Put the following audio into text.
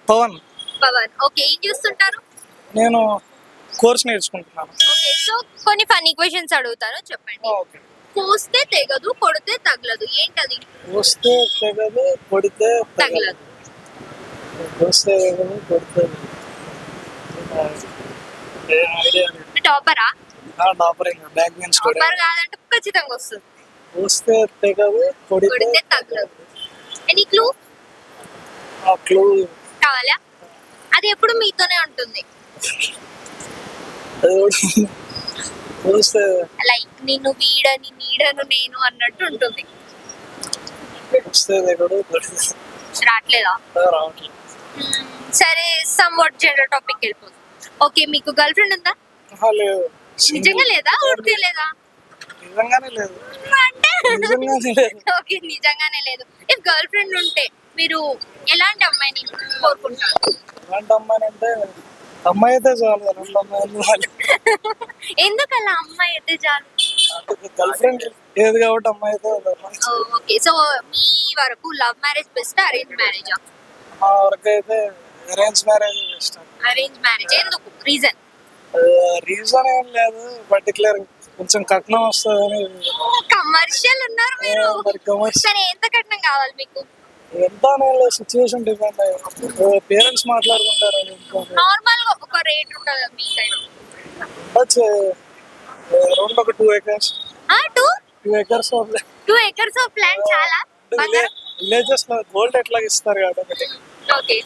Pawan. Pawan. Okay, ఏం చూస్తుంటారు? నేను కోర్స్ నేర్చుకుంటున్నాను. ఓకే, సో కొన్ని ఫన్నీ క్వశ్చన్స్ అడుగుతాను, చెప్పండి. ఓకే. కోస్తే తెగదు, కొడితే తగలదు, ఏంటది? వస్తే తెగదు, కొడితే తగలదు. వస్తే తెగదు, కొడితే ఐడియా లేదు. టాపరా? డాపరింగ్ బ్యాక్ బెంచ్ టాపర్ స్టూడెంట్. కాదంటే ఖచ్చితంగా వస్తుంది. వస్తే తెగదు, కొడితే కొడితే తగలదు. ఎనీ క్లూ ఆ క్లూ కావాలా? అది ఎప్పుడు మీతోనే ఉంటుంది. వస్తే లైక్ నిన్ను వీడని నీడను నేను అన్నట్టు ఉంటుంది. వస్తే తెగదు, కొడితే రావట్లేదా? రావట్లేదు. సరే, సమ్ వాట్ జనరల్ టాపిక్ వెళ్ళిపోతుంది. ఓకే, మీకు గర్ల్ ఫ్రెండ్ ఉందా? లేదు. నిజంగా లేదా? ఊరికే లేదా? నిజంగానే లేదు. అంటే నిజంగానే లేదు. ఓకే, నిజంగానే లేదు. ఇఫ్ గర్ల్ ఫ్రెండ్ ఉంటే మీరు ఎలాంటి అమ్మాయిని కోరుకుంటారు? ఎలాంటి అమ్మాయి అంటే అమ్మాయి అయితే చాలు. రెండు అమ్మాయిలు ఎందుకు అలా అమ్మాయి అయితే చాలు? గర్ల్ ఫ్రెండ్ ఏది కాబట్టి అమ్మాయి అయితే ఓకే, సో మీ వరకు లవ్ మ్యారేజ్ బెస్ట్, అరేంజ్ మ్యారేజా? మా వరకు అయితే అరేంజ్ మ్యారేజ్ ఇష్టం. అరేంజ్ మ్యారేజ్ ఎందుకు? రీజన్? రీజన్ ఏం లేదు పర్టికులర్, కొంచెం కట్నం వస్తుందని. కమర్షియల్ ఉన్నారు మీరు. మరి కమర్షియల్ సరే, ఎంత కట్నం కావాలి మీకు? ఎంత సిచ్యువేషన్ డిపెండ్ అయ్యి పేరెంట్స్ మాట్లాడుకుంటారు. అది నార్మల్ గా ఒక రేట్ ఉంటుంది మీకైనా. ఉండొచ్చు అరౌండ్ ఒక 2 acres. 2 acres 2 acres of land చాలా బంగారం. విలేజెస్ లో గోల్డ్ ఎట్లా ఇస్తారు కాబట్టి ఓకే,